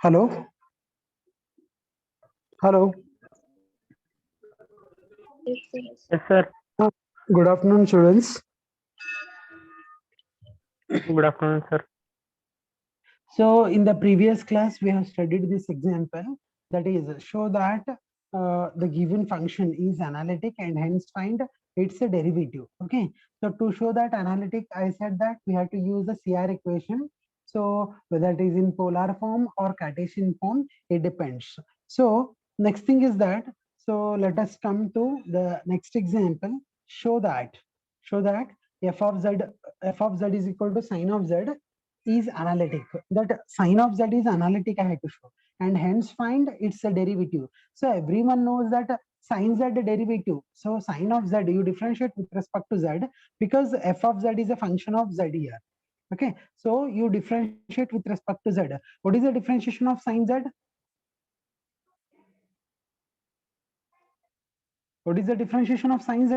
Hello, hello. Yes, sir. Good afternoon, students. Good afternoon, sir. So, in the previous class, we have studied this example, that is, show that the given function is analytic and hence find its a derivative. Okay. So, to show that analytic, I said that we have to use the CR equation. So, whether it is in polar form or Cartesian form, it depends. So, next thing is that, so let us come to the next example. Show that f of z is equal to sine of z is analytic. That sine of z is analytic, I had to show, and hence find its a derivative. So everyone knows that sine z derivative. So sine of z you differentiate with respect to z, because f of z is a function of z here. Okay, so you differentiate with respect to z. What is the differentiation of sine z? What is the differentiation of sine z?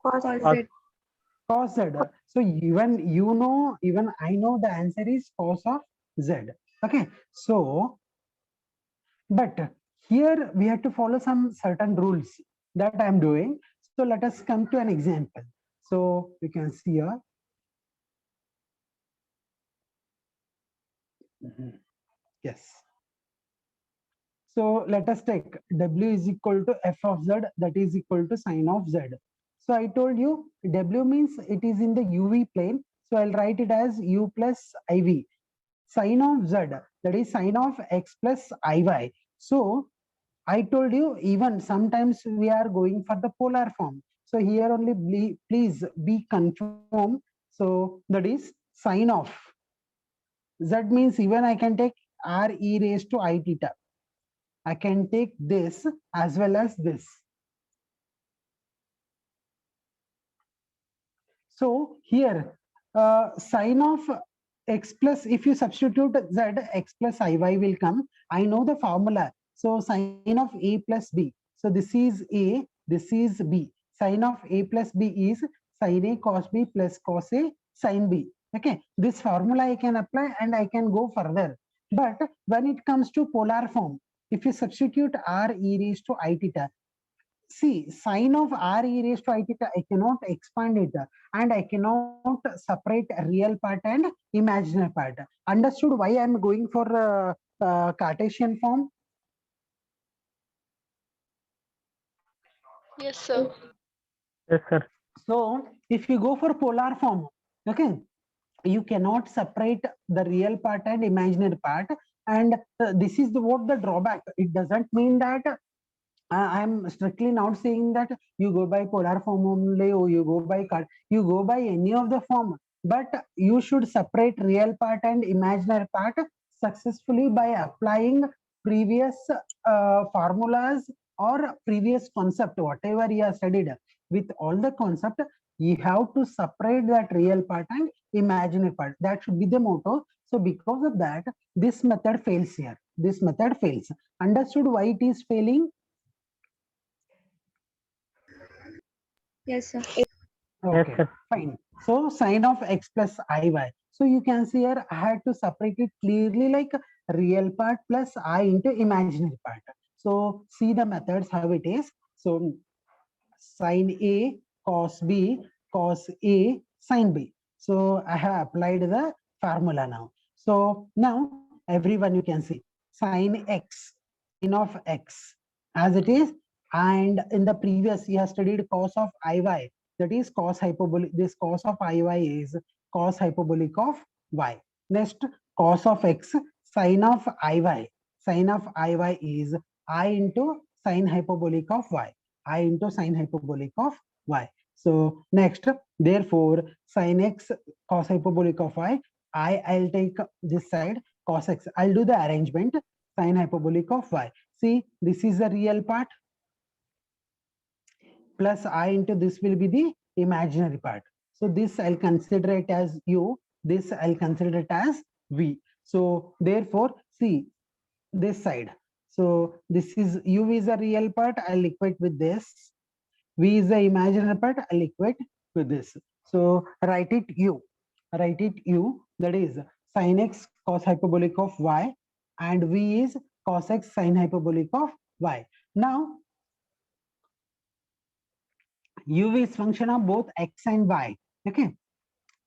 Cos Z. Cos z. So even I know the answer is cos of z. Okay, so but here we have to follow some certain rules that I am doing. So let us come to an example. So you can see here. Yes. So let us take w is equal to f of z, that is equal to sine of z. So I told you w means it is in the uv plane. So I'll write it as u plus iv. Sine of z, that is sine of x plus iy. So I told you even sometimes we are going for the polar form. So here only please be confirmed. So that is sine of z means even I can take r e raised to I theta. I can take this as well as this. So here sine of x plus, if you substitute z, x plus iy will come. I know the formula. So sine of a plus b. So this is a, this is b. Sine of a plus b is sine a cos b plus cos a sine b. Okay, this formula I can apply and I can go further. But when it comes to polar form, if you substitute r e raised to I theta, see sine of r e raised to I theta, I cannot expand it and I cannot separate real part and imaginary part. Understood why I am going for Cartesian form? Yes, sir. Yes, sir. So if you go for polar form, okay, you cannot separate the real part and imaginary part. And this is what the drawback. It doesn't mean that I'm strictly not saying that you go by polar form only or you go by you go by any of the form, but you should separate real part and imaginary part successfully by applying previous formulas or previous concept, whatever you have studied. With all the concept, you have to separate that real part and imaginary part. That should be the motto. So because of that, this method fails here. This method fails. Understood why it is failing? Yes, sir. Okay, sir. fine. So sine of x plus iy. So you can see here I had to separate it clearly like real part plus I into imaginary part. So see the methods how it is. So sine A cos B cos A sine B. So I have applied the formula now. So now everyone you can see sine x, sine of x as it is, and in the previous you have studied cos of iy, that is cos hyperbolic. This cos of iy is cos hyperbolic of y. Next cos of x, sine of iy. Sine of iy is I into sine hyperbolic of y. I into sine hyperbolic of y. So next, therefore, sine x cos hyperbolic of y, I'll take this side cos x. I'll do the arrangement sine hyperbolic of y. See, this is the real part plus I into this will be the imaginary part. So this I'll consider it as u, this I'll consider it as v. So therefore, see this side. So this is u is a real part, I'll equate with this. V is the imaginary part, I'll equate with this. So write it u. Write it u, that is sin x cos hyperbolic of y, and v is cos x sin hyperbolic of y. Now u is function of both x and y. Okay,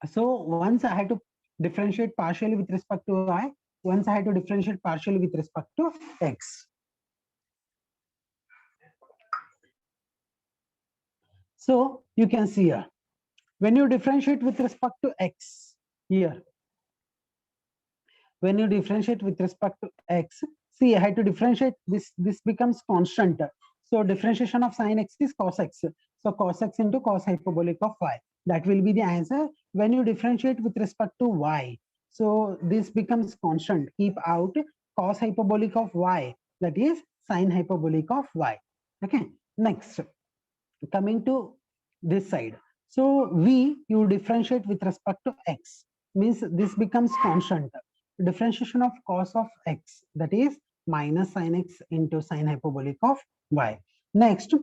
so once I had to differentiate partially with respect to y, once I had to differentiate partially with respect to x. So you can see here, when you differentiate with respect to x here, when you differentiate with respect to x, see I had to differentiate this becomes constant. So differentiation of sin x is cos x. So cos x into cos hyperbolic of y. That will be the answer. When you differentiate with respect to y, so this becomes constant. Keep out cos hyperbolic of y, that is sin hyperbolic of y. Okay, next, coming to this side. So v you differentiate with respect to x, means this becomes constant. Differentiation of cos of x, that is minus sin x into sin hyperbolic of y. Next,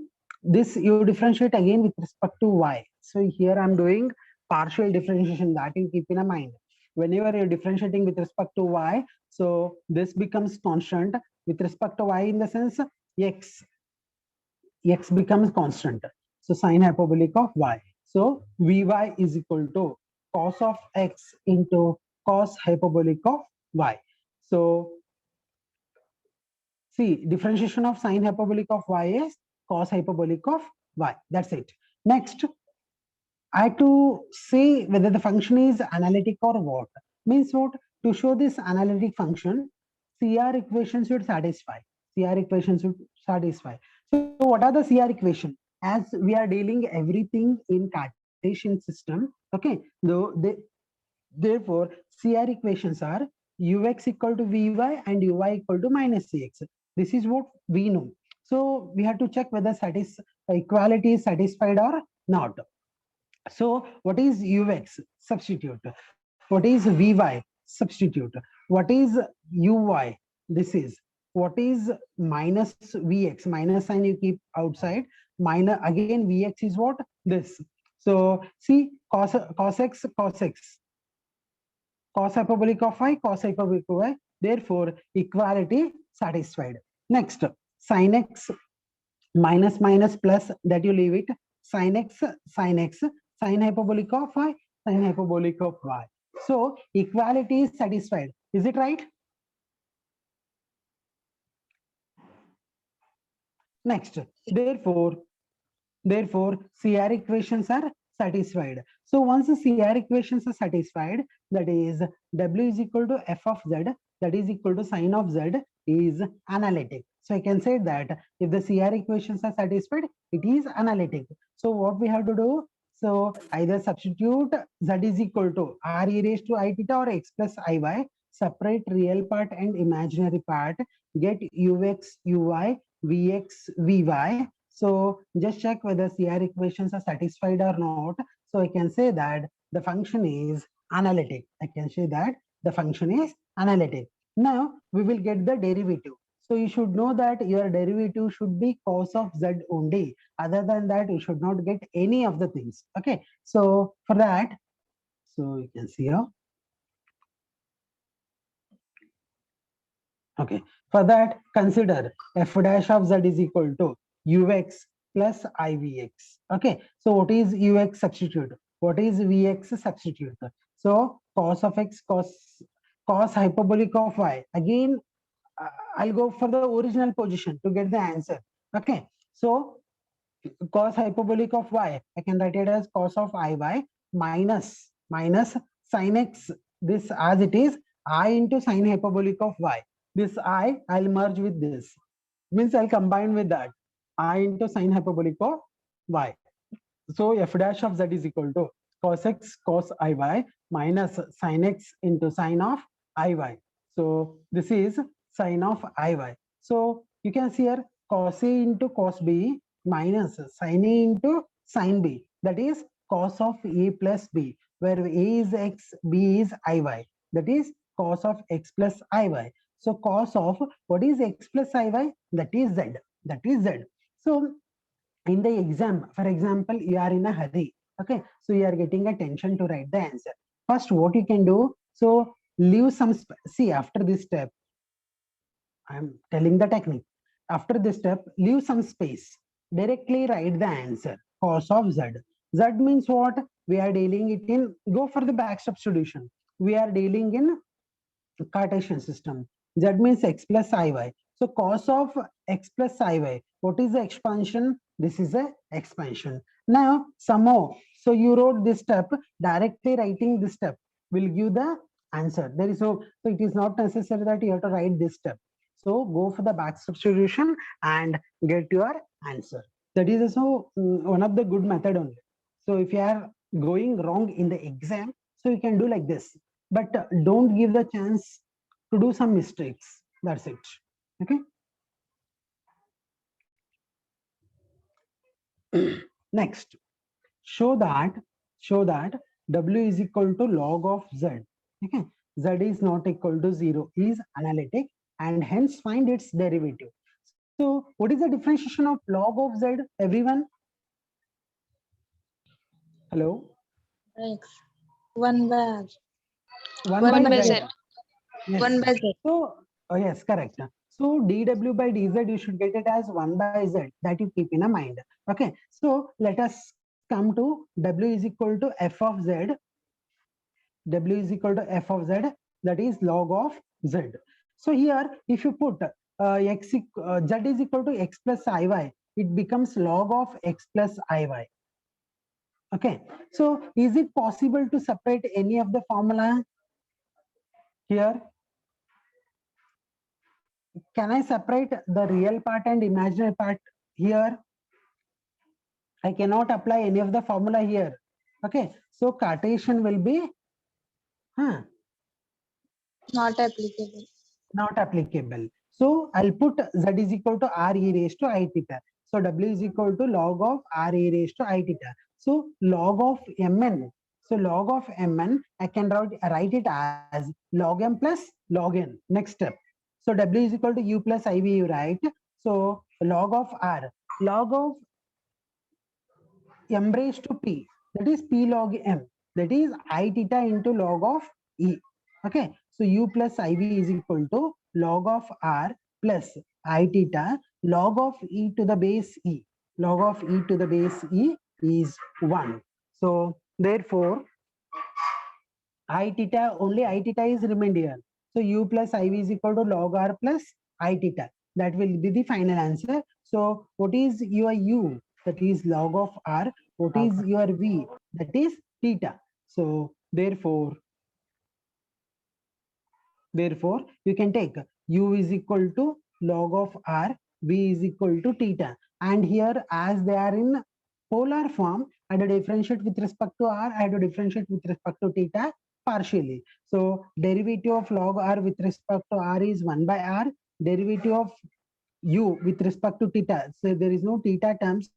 this you differentiate again with respect to y. So here I'm doing partial differentiation, that you keep in mind. Whenever you're differentiating with respect to y, so this becomes constant. With respect to y in the sense x becomes constant. So sin hyperbolic of y. So vy is equal to cos of x into cos hyperbolic of y. So see, differentiation of sin hyperbolic of y is cos hyperbolic of y. That's it. Next, I have to say whether the function is analytic or what. Means what? To show this analytic function, CR equation should satisfy. CR equation should satisfy. So what are the CR equation? As we are dealing everything in Cartesian system, okay, therefore CR equations are ux equal to vy and uy equal to minus cx. This is what we know. So we have to check whether equality is satisfied or not. So what is ux? Substitute. What is vy? Substitute. What is uy? This is. What is minus vx? Minus sign you keep outside. Minus again vx is what? This. So see cos x, cos x. Cos hyperbolic of y, cos hyperbolic of y. Therefore, equality satisfied. Next, sin x minus minus plus, that you leave it. Sin x, sin hyperbolic of y, sin hyperbolic of y. So equality is satisfied. Is it right? Next, therefore CR equations are satisfied. So once the CR equations are satisfied, that is W is equal to f of z, that is equal to sin of z, is analytic. So I can say that if the CR equations are satisfied, it is analytic. So what we have to do? So either substitute z is equal to r e raised to I theta or x plus iy, separate real part and imaginary part, get ux, uy, vx, vy. So just check whether CR equations are satisfied or not. So I can say that the function is analytic. I can say that the function is analytic. Now we will get the derivative. So you should know that your derivative should be cos of z only. Other than that, you should not get any of the things. Okay. So for that, so you can see here. Okay. For that, consider f dash of z is equal to ux plus ivx. Okay. So what is ux? Substitute. What is vx? Substitute. So cos of x, cos hyperbolic of y. Again, I'll go for the original position to get the answer. Okay. So cos hyperbolic of y, I can write it as cos of iy minus sin x. This as it is I into sin hyperbolic of y. This I'll merge with this. Means I'll combine with that. I into sin hyperbolic of y. So f dash of z is equal to cos x cos iy minus sin x into sin of iy. So this is sin of iy. So you can see here cos a into cos b minus sin a into sin b. That is cos of a plus b, where a is x, b is iy. That is cos of x plus iy. So cos of what is x plus iy? That is z. That is z. So in the exam, for example, you are in a hurry. Okay, so you are getting a tension to write the answer. First, what you can do? So leave some see after this step. I'm telling the technique. After this step, leave some space. Directly write the answer. Cos of z. Z means what? We are dealing it in. Go for the back substitution. We are dealing in Cartesian system. Z means x plus iy. So cos of x plus iy. What is the expansion? This is a expansion. Now somehow, so you wrote this step. Directly writing this step will give the answer. There is no. So it is not necessary that you have to write this step. So go for the back substitution and get your answer. That is also one of the good method only. So if you are going wrong in the exam, so you can do like this. But don't give the chance to do some mistakes. That's it. Okay. Next, show that w is equal to log of z. Okay, z is not equal to 0 is analytic, and hence find its derivative. So what is the differentiation of log of z, everyone? Hello. X. 1 by R. 1 by z. Z. Yes. 1 by Z. So, oh yes, correct. So dw by dz, you should get it as 1 by z. That you keep in a mind. Okay. So let us come to w is equal to f of z. W is equal to f of z. That is log of z. So here, if you put z is equal to x plus iy, it becomes log of x plus iy. Okay. So is it possible to separate any of the formula here? Can I separate the real part and imaginary part here? I cannot apply any of the formula here. Okay, so Cartesian will be Not applicable. not applicable. So I'll put z is equal to r e raised to I theta. So w is equal to log of r e raised to I theta. So log of mn. So log of mn, I can write it as log m plus log n. Next step. So w is equal to u plus iv, you write. So log of r, log of m raised to p, that is p log m, that is I theta into log of e. Okay, so u plus iv is equal to log of r plus I theta log of e to the base e. Log of e to the base e is 1. So therefore, I theta, only I theta is remained here. So u plus iv is equal to log r plus I theta. That will be the final answer. So what is your u? That is log of r. What is your v? That is theta. So therefore you can take u is equal to log of r, v is equal to theta. And here, as they are in polar form, I have to differentiate with respect to r, I have to differentiate with respect to theta partially. So derivative of log r with respect to r is 1 by r. Derivative of u with respect to theta, so there is no theta terms,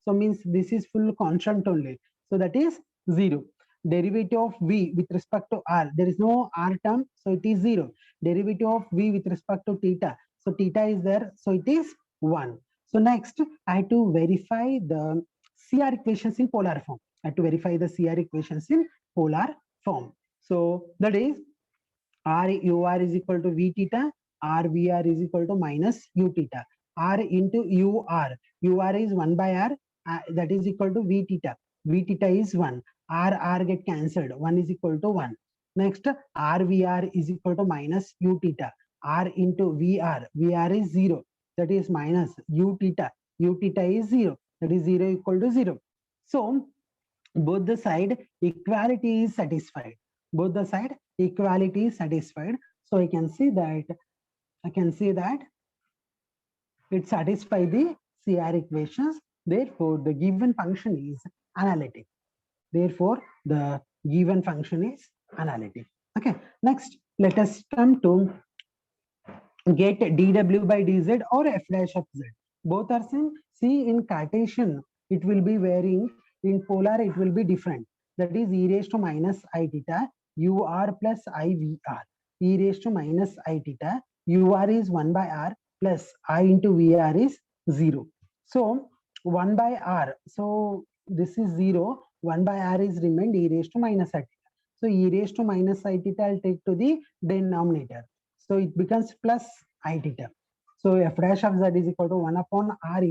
so means this is full constant only, so that is 0. Derivative of v with respect to r, there is no r term, so it is 0. Derivative of v with respect to theta, so theta is there, so it is 1. So next, I have to verify the CR equations in polar form. I have to verify the CR equations in polar form. So that is r ur is equal to v theta, r vr is equal to minus u theta. R into ur is 1 by r, that is equal to v theta. V theta is 1. R get cancelled. 1 is equal to 1. Next, r vr is equal to minus u theta. R into vr is 0. That is minus u theta. U theta is 0. That is 0 equal to 0. So both the side equality is satisfied. Both the side equality is satisfied. So I can see that it satisfies the CR equations. Therefore, the given function is analytic. Therefore, the given function is analytic. Okay. Next, let us come to get dw by dz or f dash of z. Both are same. See, in Cartesian, it will be varying. In polar, it will be different. That is e raised to minus I theta, ur plus ivr. E raised to minus I theta, ur is 1 by r plus I into vr is 0. So 1 by r. So this is 0. 1 by r is remained e raised to minus I theta. So e raised to minus I theta I'll take to the denominator. So it becomes plus I theta. So f dash of z is equal to 1 upon r.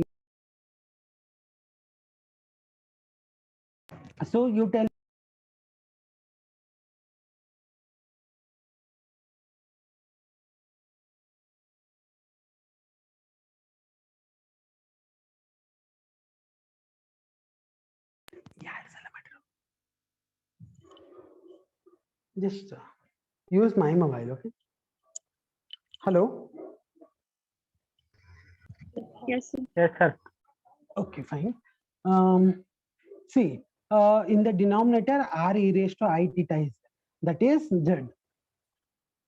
So you tell. Just use my mobile, okay? Hello? Yes, sir. Yes, sir. Okay, fine. See, in the denominator, r e raised to I theta is there. That is z.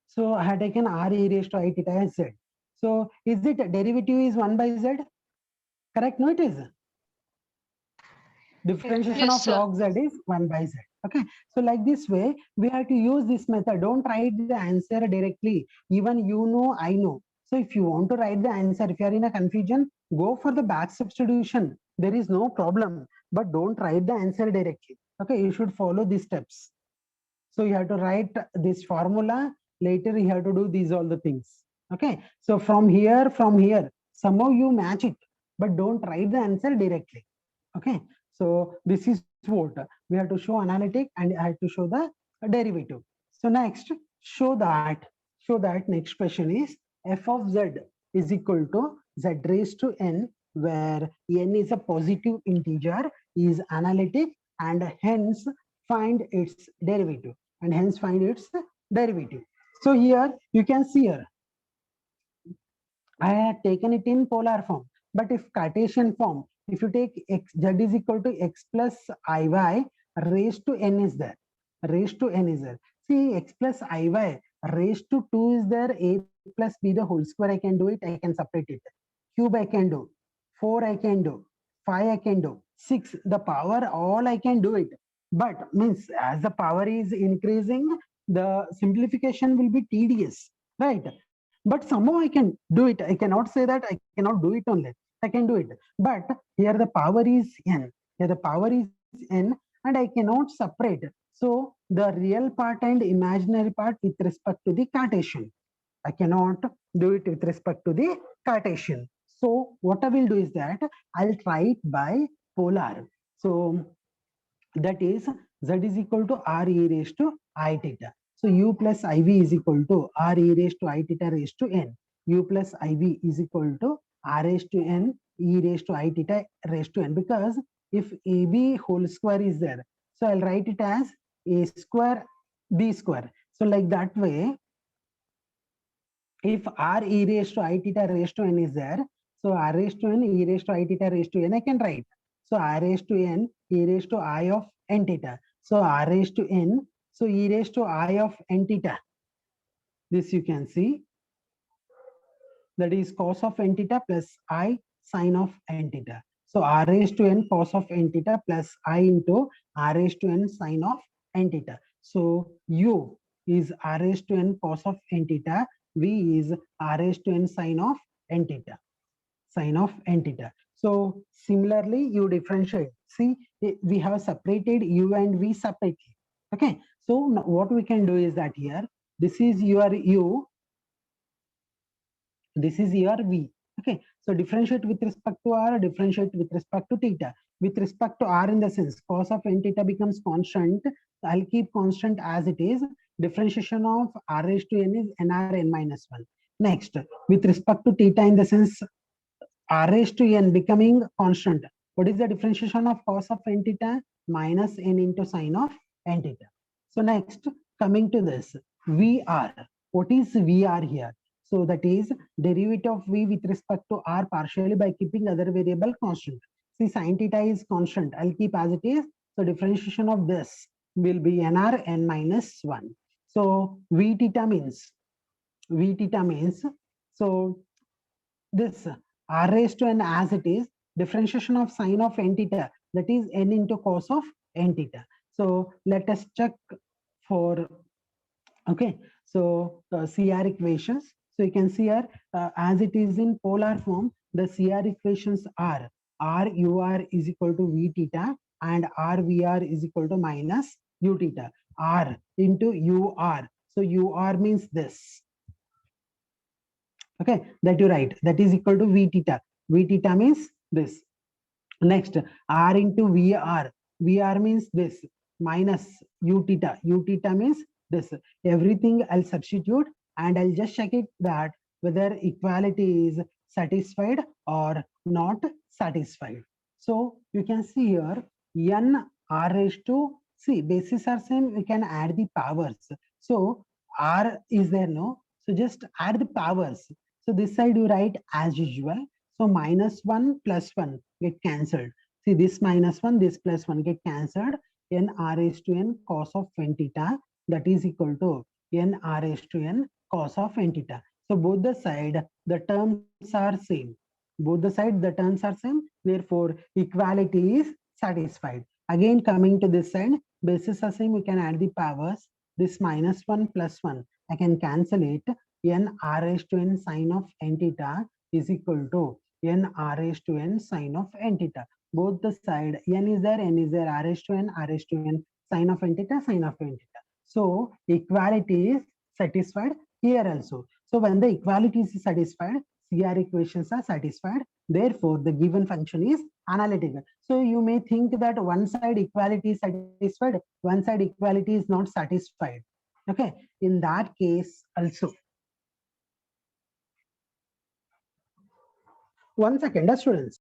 So I had taken r e raised to I theta as z. So is it derivative is 1 by z? Correct? No, it is. Differentiation Yes, of sir. log z is 1 by z. Okay. So like this way, we have to use this method. Don't write the answer directly. Even you know, I know. So if you want to write the answer, if you are in a confusion, go for the back substitution. There is no problem. But don't write the answer directly. Okay. You should follow these steps. So you have to write this formula. Later you have to do these all the things. Okay. So from here, somehow you match it, but don't write the answer directly. Okay. So this is what we have to show analytic and I have to show the derivative. So next, show that next question is f of z is equal to z raised to n, where n is a positive integer, is analytic, and hence find its derivative. So here you can see here, I had taken it in polar form, but if Cartesian form, if you take x, z is equal to x plus iy raised to n is there. See, x plus iy raised to 2 is there, a plus b the whole square, I can do it, I can separate it. Cube I can do, 4 I can do, 5 I can do, 6, the power, all I can do it. But means as the power is increasing, the simplification will be tedious, right? But somehow I can do it. I cannot say that I cannot do it only. I can do it. But here the power is n. And I cannot separate. So the real part and imaginary part with respect to the Cartesian. I cannot do it with respect to the Cartesian. So what I will do is that I'll try it by polar. So that is z is equal to r e raised to I theta. So u plus iv is equal to r e raised to I theta raised to n. U plus iv is equal to r raised to n e raised to I theta raised to n, because if ab whole square is there, so I'll write it as a square b square. So like that way, if r e raised to I theta raised to n is there, so r raised to n e raised to I theta raised to n I can write. So r raised to n e raised to I of n theta. So r raised to n, so e raised to I of n theta. This you can see. That is cos of n theta plus I sine of n theta. So r raised to n cos of n theta plus I into r raised to n sine of n theta. So u is r raised to n cos of n theta. V is r raised to n sine of n theta. So similarly, you differentiate. See, we have separated u and v separately. Okay. So what we can do is that here, this is your u, this is your v. Okay. So differentiate with respect to r, differentiate with respect to theta. With respect to r in the sense, cos of n theta becomes constant. I'll keep constant as it is. Differentiation of r raised to n is nr n minus 1. Next, with respect to theta in the sense, r raised to n becoming constant. What is the differentiation of cos of n theta? Minus n into sine of n theta. So next, coming to this, VR. What is VR here? So that is derivative of v with respect to r partially by keeping other variable constant. See, sine theta is constant. I'll keep as it is. So differentiation of this will be nr n minus 1. So v theta means, so this r raised to n as it is, differentiation of sine of n theta, that is n into cos of n theta. So let us check for, okay, so CR equations. So you can see here, as it is in polar form, the CR equations are r ur is equal to v theta and r vr is equal to minus u theta. r into ur. So ur means this. Okay, that you write. That is equal to v theta. V theta means this. Next, r into vr. Vr means this minus u theta. U theta means this. Everything I'll substitute and I'll just check it that whether equality is satisfied or not satisfied. So you can see here n r raised to, see, bases are same, we can add the powers. So r is there, no? So just add the powers. So this side you write as usual. So -1 + 1 get cancelled. See, this -1, this +1 get cancelled. N r raised to n cos of n theta, that is equal to n r raised to n cos of n theta. So both the side, the terms are same. Both the side, the terms are same. Therefore, equality is satisfied. Again, coming to this side, bases are same. We can add the powers. This -1 + 1, I can cancel it. N r raised to n sine of n theta is equal to n r raised to n sine of n theta. Both the side, n is there, r raised to n, sine of n theta, sine of n theta. So equality is satisfied here also. So when the equality is satisfied, CR equations are satisfied. Therefore, the given function is analytical. So you may think that one side equality is satisfied, one side equality is not satisfied. Okay, in that case also. One second, students.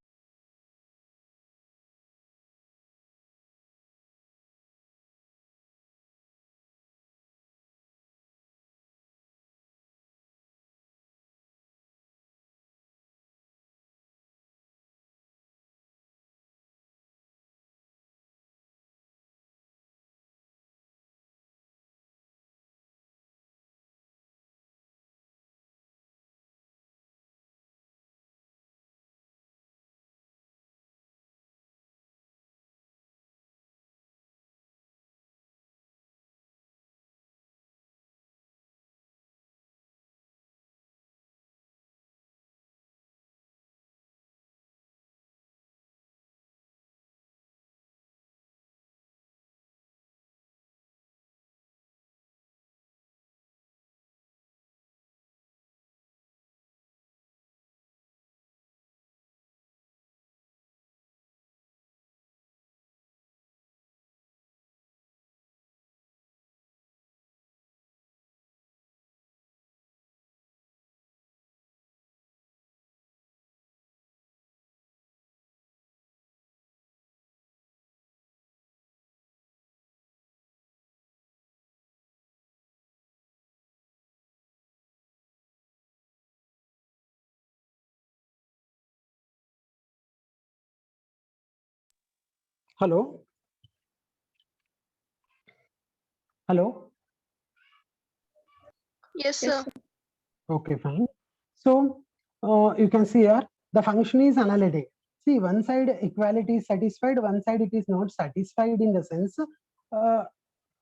Hello. Hello. Yes, sir. Okay, fine. So you can see here the function is analytic. See, one side equality is satisfied, one side it is not satisfied, in the sense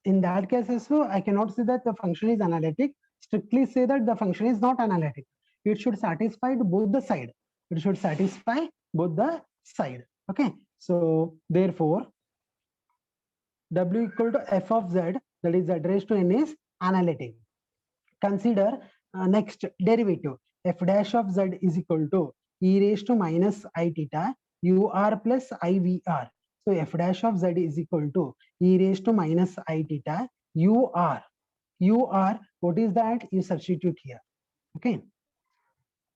in that case also I cannot say that the function is analytic. Strictly say that the function is not analytic. It should satisfy both the side. It should satisfy both the side. Okay. So therefore, W equal to f of z, that is z raised to n, is analytic. Consider next derivative. F dash of z is equal to e raised to minus I theta ur plus IVR. So f dash of z is equal to e raised to minus I theta ur. Ur, what is that? You substitute here. Okay.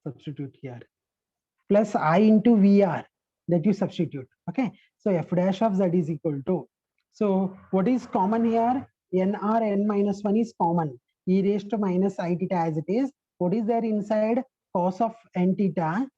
Substitute here. Plus I into VR, that you substitute. Okay. So f dash of z is equal to. So what is common here? Nr n minus 1 is common. E raised to minus I theta as it is. What is there inside? Cos of n theta.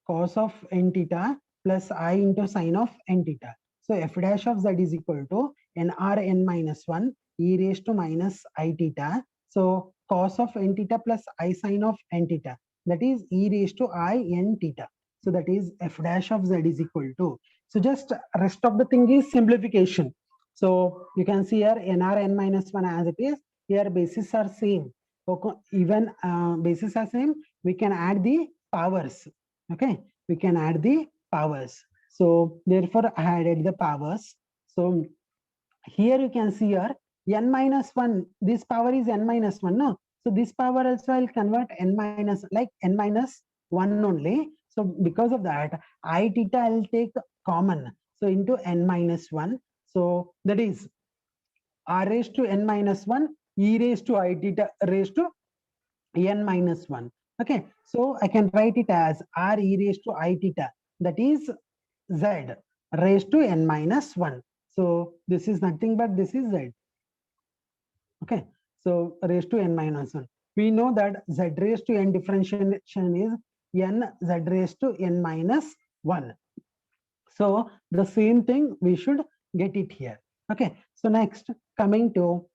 Cos of n theta plus I into sine of n theta. So f dash of z is equal to nr n minus 1 e raised to minus I theta. So cos of n theta plus I sine of n theta, that is e raised to I n theta. So that is f dash of z is equal to. So just rest of the thing is simplification. So you can see here nr n minus 1 as it is. Here bases are same. Okay, even bases are same. We can add the powers. Okay, we can add the powers. So therefore I added the powers. So here you can see here n minus 1, this power is n minus 1, no? So this power also I'll convert n minus, like n minus 1 only. So because of that, I theta I'll take common. So into n minus 1. So that is r raised to n minus 1, e raised to I theta raised to n minus 1. Okay, so I can write it as r e raised to I theta, that is z raised to n minus 1. So this is nothing but this is z. Okay, so raised to n minus 1. We know that z raised to n differentiation is n z raised to n minus 1. So the same thing we should get it here. Okay, so next coming to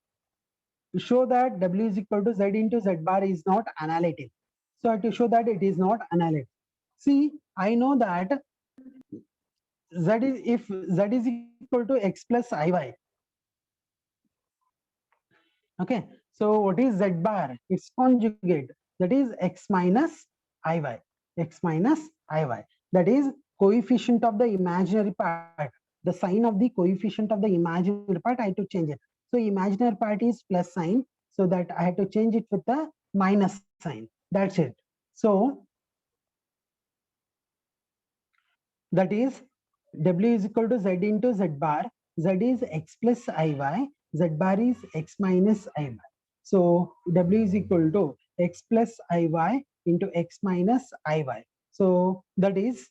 show that w is equal to z into z bar is not analytic. So to show that it is not analytic. See, I know that z is, if z is equal to x plus iy. Okay, so what is z bar? Its conjugate, that is x minus iy. X minus iy, that is coefficient of the imaginary part. The sign of the coefficient of the imaginary part, I have to change it. So imaginary part is plus sign, so that I have to change it with the minus sign. That's it. So that is w is equal to z into z bar. Z is x plus iy, z bar is x minus iy. So w is equal to x plus iy into x minus iy. So that is,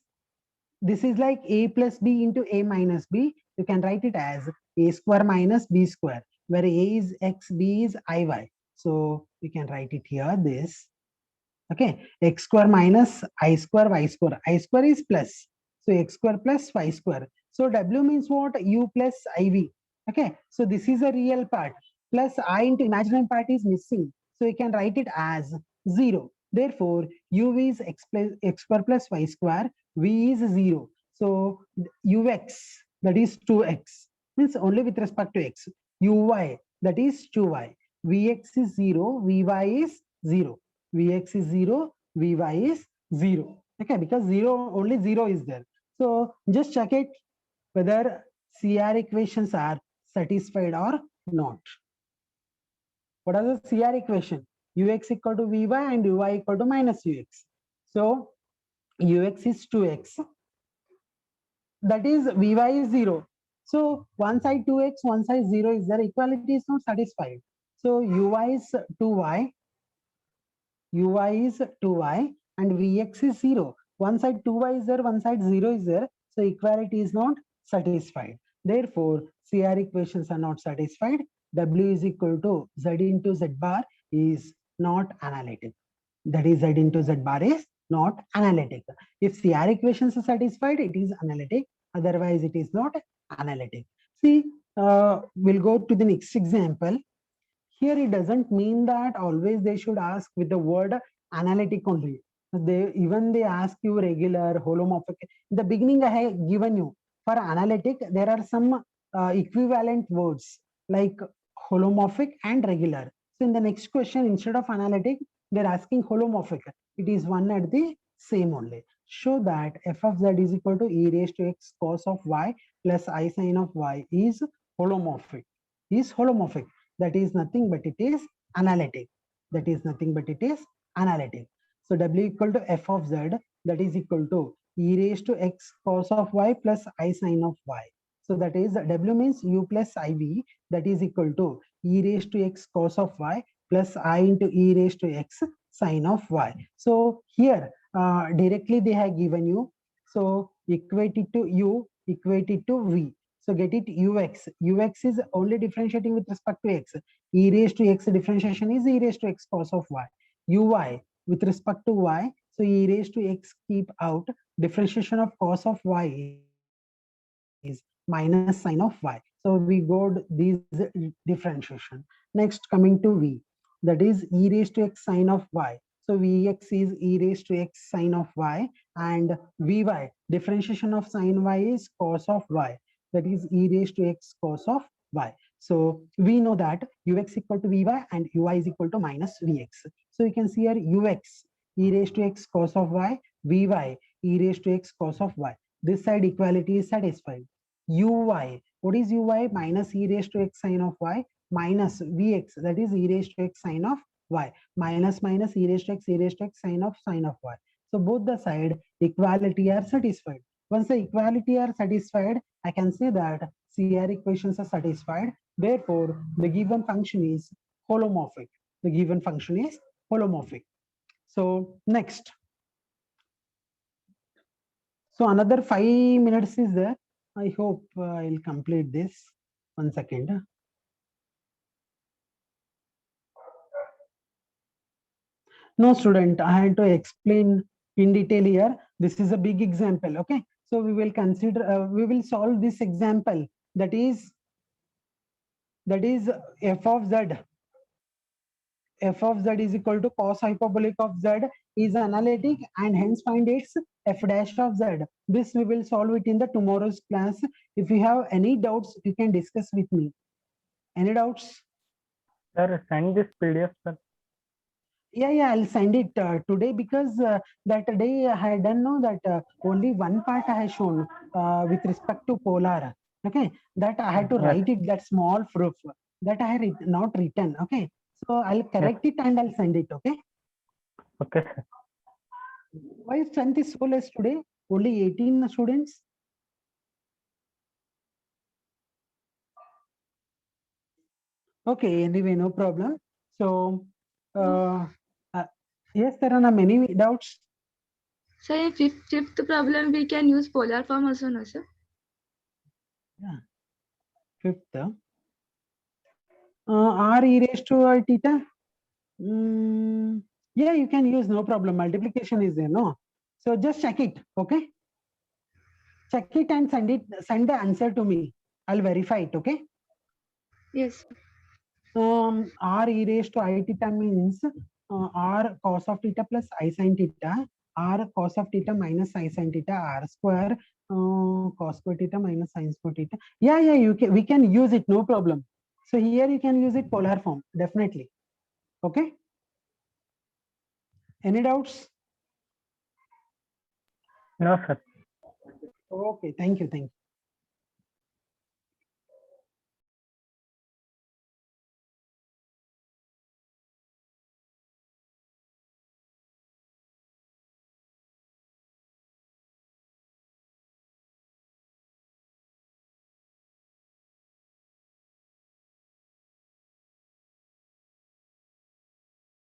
this is like a plus b into a minus b. You can write it as a square minus b square, where a is x, b is iy. So we can write it here, this. Okay, x square minus I square, y square. I square is plus. So x square plus y square. So w means what? U plus iv. Okay, so this is a real part. Plus I into imaginary part is missing. So you can write it as 0. Therefore, u is x square plus y square. V is 0. So ux, that is 2x, means only with respect to x. Uy, that is 2y. Vx is 0. Vy is 0. Vx is 0, Vy is 0. Okay, because 0, only 0 is there. So just check it whether CR equations are satisfied or not. What are the CR equation? Ux equal to Vy and Uy equal to minus Ux. So Ux is 2x. That is Vy is 0. So one side 2x, one side 0 is there. Equality is not satisfied. So Uy is 2y. Uy is 2y and Vx is 0. One side 2y is there, one side 0 is there. So equality is not satisfied. Therefore, CR equations are not satisfied. W is equal to Z into Z bar is not analytic. That is, Z into Z bar is not analytic. If CR equations are satisfied, it is analytic. Otherwise, it is not analytic. See, we'll go to the next example. Here it doesn't mean that always they should ask with the word analytic only. They ask you regular, holomorphic. In the beginning I have given you for analytic there are some equivalent words like holomorphic and regular. So in the next question, instead of analytic, they're asking holomorphic. It is one at the same only. Show that f of z is equal to e raised to x cos of y plus I sin of y is holomorphic. Is holomorphic. That is nothing but it is analytic. That is nothing but it is analytic. So w equal to f of z, that is equal to e raised to x cos of y plus I sin of y. So that is w means u plus iv, that is equal to e raised to x cos of y plus I into e raised to x sin of y. So here directly they have given you. So equate it to u, equate it to v. So get it ux. Ux is only differentiating with respect to x. E raised to x differentiation is e raised to x cos of y. Uy with respect to y. So e raised to x keep out. Differentiation of cos of y is minus sin of y. So we got these differentiation. Next coming to v. That is e raised to x sin of y. So Vx is e raised to x sin of y, and Vy, differentiation of sin y is cos of y. That is e raised to x cos of y. So we know that ux equal to Vy and Uy is equal to minus Vx. So you can see here ux e raised to x cos of y, Vy e raised to x cos of y. This side equality is satisfied. Uy What is uy? Minus e raised to x sine of y minus vx, that is e raised to x sine of y, minus minus e raised to x sine of y. So both the side equality are satisfied. Once the equality are satisfied, I can say that CR equations are satisfied. Therefore, the given function is holomorphic. The given function is holomorphic. So next. So another 5 minutes is there. I hope I'll complete this. 1 second. No, student, I had to explain in detail here. This is a big example. Okay. So we will consider, we will solve this example. That is f of z. F of z is equal to cos hyperbolic of z is analytic and hence find its f dash of z. This we will solve it in the tomorrow's class. If you have any doubts, you can discuss with me. Any doubts? Sir, send this PDF, sir. Yeah, I'll send it today because that day I had done know that only one part I have shown with respect to polar. Okay, that I had to Yes. write it, that small proof that I had not written. Okay, so I'll correct it and I'll send it. Okay. Okay, sir. Why strength is so less today? Only 18 students. Okay, anyway, no problem. So, yes, there are many doubts. So in fifth problem, we can use polar form also, no, sir? Yeah. Fifth. R e raised to theta. Yeah, you can use, no problem. Multiplication is there, no? So just check it, okay? Check it and send the answer to me. I'll verify it, okay? Yes. R e raised to I theta means R cos of theta plus I sin theta, R cos of theta minus I sin theta, R square cos square theta minus sin square theta. Yeah, we can use it, no problem. So here you can use it polar form, definitely. Okay. Any doubts? No, sir. Okay, thank you.